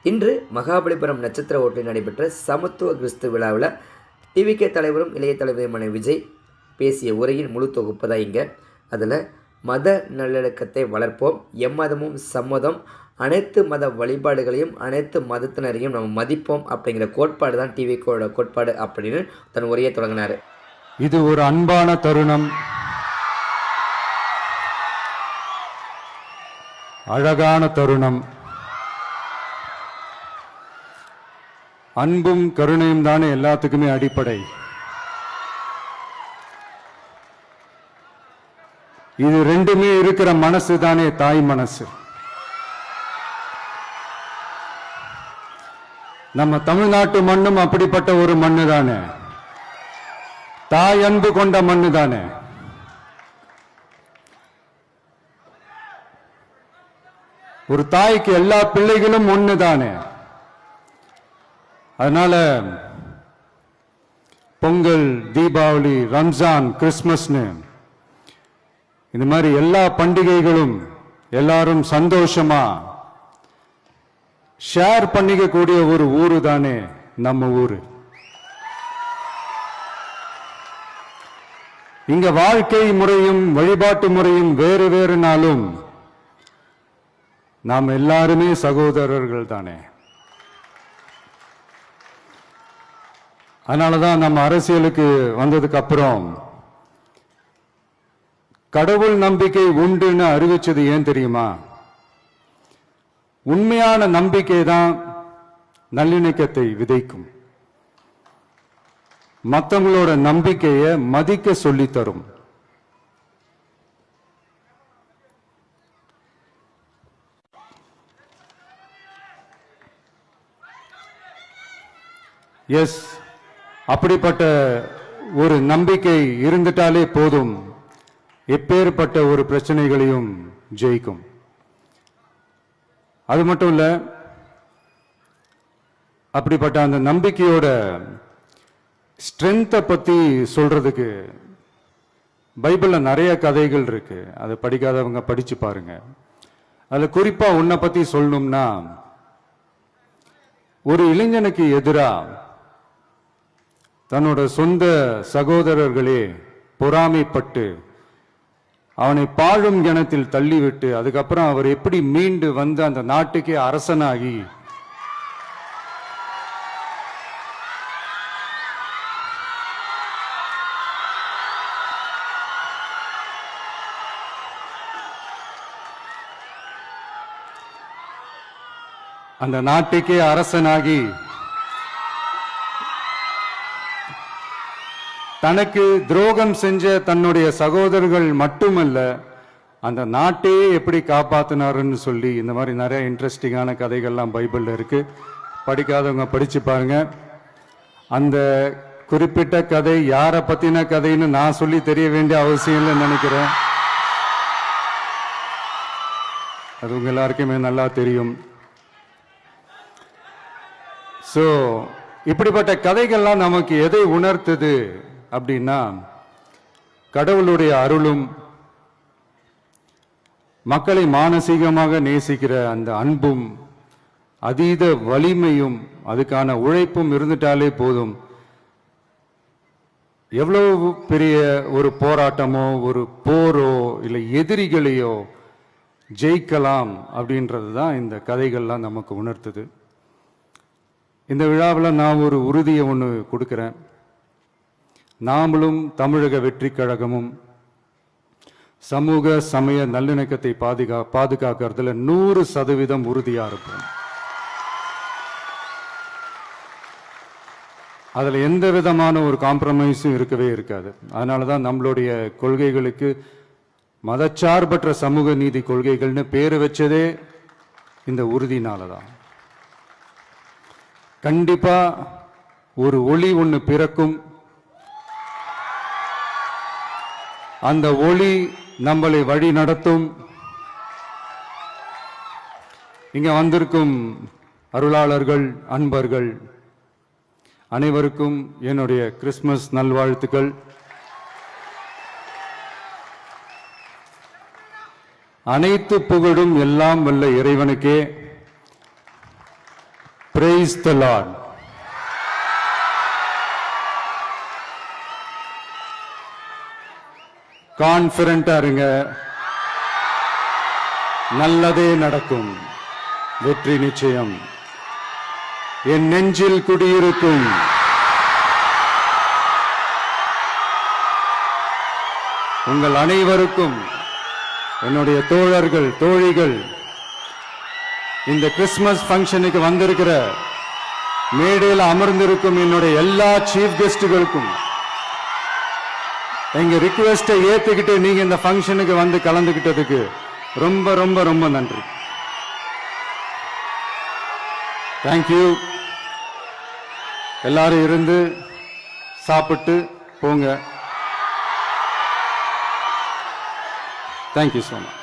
இன்று மகாபலிபுரம் நட்சத்திர ஓட்டில் நடைபெற்ற சமத்துவ கிறிஸ்து விழாவில் டிவிகே தலைவரும் இளைய தலைவருமான விஜய் பேசிய உரையின் முழு தொகுப்பு தான் இங்கே. அதில் மத நல்லிணக்கத்தை வளர்ப்போம், எம்மதமும் சம்மதம், அனைத்து மத வழிபாடுகளையும் அனைத்து மதத்தினரையும் நம்ம மதிப்போம் அப்படிங்கிற கோட்பாடு தான் டிவிகேயோட கோட்பாடு அப்படின்னு தன் உரையை தொடங்கினார். இது ஒரு அன்பான தருணம், அழகான தருணம். அன்பும் கருணையும் தானே எல்லாத்துக்குமே அடிப்படை. இது ரெண்டுமே இருக்கிற மனசு தானே தாய் மனசு. நம்ம தமிழ்நாட்டு மண்ணும் அப்படிப்பட்ட ஒரு மண்ணு தானே, தாய் அன்பு கொண்ட மண்ணு தானே. ஒரு தாய்க்கு எல்லா பிள்ளைகளும் ஒண்ணு தானே. அதனால பொங்கல், தீபாவளி, ரம்ஜான், கிறிஸ்துமஸ்னு இந்த மாதிரி எல்லா பண்டிகைகளும் எல்லாரும் சந்தோஷமா ஷேர் பண்ணிக்க கூடிய ஒரு ஊரு தானே நம்ம ஊரு. இங்க வாழ்க்கை முறையும் வழிபாட்டு முறையும் வேறு வேறுனாலும் நாம் எல்லாருமே சகோதரர்கள் தானே. அதனாலதான் நம்ம அரசியலுக்கு வந்ததுக்கு அப்புறம் கடவுள் நம்பிக்கை உண்டுன்னு அறிவிச்சது ஏன் தெரியுமா? உண்மையான நம்பிக்கை தான் நல்லிணக்கத்தை விதைக்கும், மற்றவங்களோட நம்பிக்கையை மதிக்க சொல்லித் தரும். எஸ், அப்படிப்பட்ட ஒரு நம்பிக்கை இருந்துட்டாலே போதும், எப்பேற்பட்ட ஒரு பிரச்சனைகளையும் ஜெயிக்கும். அது மட்டும் இல்ல, அப்படிப்பட்ட அந்த நம்பிக்கையோட ஸ்ட்ரென்த்தை பத்தி சொல்றதுக்கு பைபிள்ல நிறைய கதைகள் இருக்கு. அதை படிக்காதவங்க படிச்சு பாருங்க. அதுல குறிப்பா உன்னை பத்தி சொல்லணும்னா, ஒரு இளைஞனுக்கு எதிரா தன்னோட சொந்த சகோதரர்களே பொறாமைப்பட்டு அவனை பாழும் கிணத்தில் தள்ளிவிட்டு அதுக்கப்புறம் அவர் எப்படி மீண்டு வந்து அந்த நாட்டுக்கே அரசனாகி அந்த நாட்டுக்கே அரசனாகி தனக்கு துரோகம் செஞ்ச தன்னுடைய சகோதரர்கள் மட்டுமல்ல, அந்த நாட்டையே எப்படி காப்பாத்தினாருன்னு சொல்லி இந்த மாதிரி நிறைய இன்ட்ரெஸ்டிங்கான கதைகள்லாம் பைபிள்ல இருக்கு. படிக்காதவங்க படிச்சு பாருங்க. அந்த குறிப்பிட்ட கதை யாரை பத்தின கதைன்னு நான் சொல்லி தெரிய வேண்டிய அவசியம் இல்லைன்னு நினைக்கிறேன். அது உங்க எல்லாருக்குமே நல்லா தெரியும். சோ இப்படிப்பட்ட கதைகள்லாம் நமக்கு எதை உணர்த்துது அப்படின்னா, கடவுளுடைய அருளும் மக்களை மானசீகமாக நேசிக்கிற அந்த அன்பும் அதீத வலிமையும் அதுக்கான உழைப்பும் இருந்துட்டாலே போதும், எவ்வளவு பெரிய ஒரு போராட்டமோ ஒரு போரோ இல்லை எதிரிகளையோ ஜெயிக்கலாம் அப்படின்றது தான் இந்த கதைகள்லாம் நமக்கு உணர்த்துது. இந்த விழாவில் நான் ஒரு உறுதியை ஒன்று கொடுக்கிறேன். நாமளும் தமிழக வெற்றி கழகமும் சமூக சமய நல்லிணக்கத்தை பாதுகாக்கிறதுல 100% உறுதியா இருப்போம். அதுல எந்த விதமான ஒரு காம்ப்ரமைஸும் இருக்கவே இருக்காது. அதனாலதான் நம்மளுடைய கொள்கைகளுக்கு மதச்சார்பற்ற சமூக நீதி கொள்கைகள்னு பேரு வச்சதே இந்த உறுதினாலதான். கண்டிப்பா ஒரு ஒளி ஒன்று பிறக்கும். அந்த ஒளி நம்மளை வழி நடத்தும். இங்க வந்திருக்கும் அருளாளர்கள், அன்பர்கள் அனைவருக்கும் என்னுடைய கிறிஸ்துமஸ் நல்வாழ்த்துக்கள். அனைத்து புகழும் எல்லாம் வல்ல இறைவனுக்கே. Praise the Lord. கான்பிடண்டா இருங்க, நல்லதே நடக்கும், வெற்றி நிச்சயம். என் நெஞ்சில் குடியிருக்கும் உங்கள் அனைவருக்கும், என்னுடைய தோழர்கள் தோழிகள், இந்த கிறிஸ்துமஸ் ஃபங்க்ஷனுக்கு வந்திருக்கிற மேடையில் அமர்ந்திருக்கும் என்னுடைய எல்லா சீஃப் கெஸ்டுகளுக்கும் எங்க ரிக்வெஸ்டை ஏத்துக்கிட்டு நீங்க இந்த ஃபங்க்ஷனுக்கு வந்து கலந்துகிட்டதுக்கு ரொம்ப ரொம்ப ரொம்ப நன்றி. தேங்க்யூ. எல்லாரும் இருந்து சாப்பிட்டு போங்க. Thank you so much.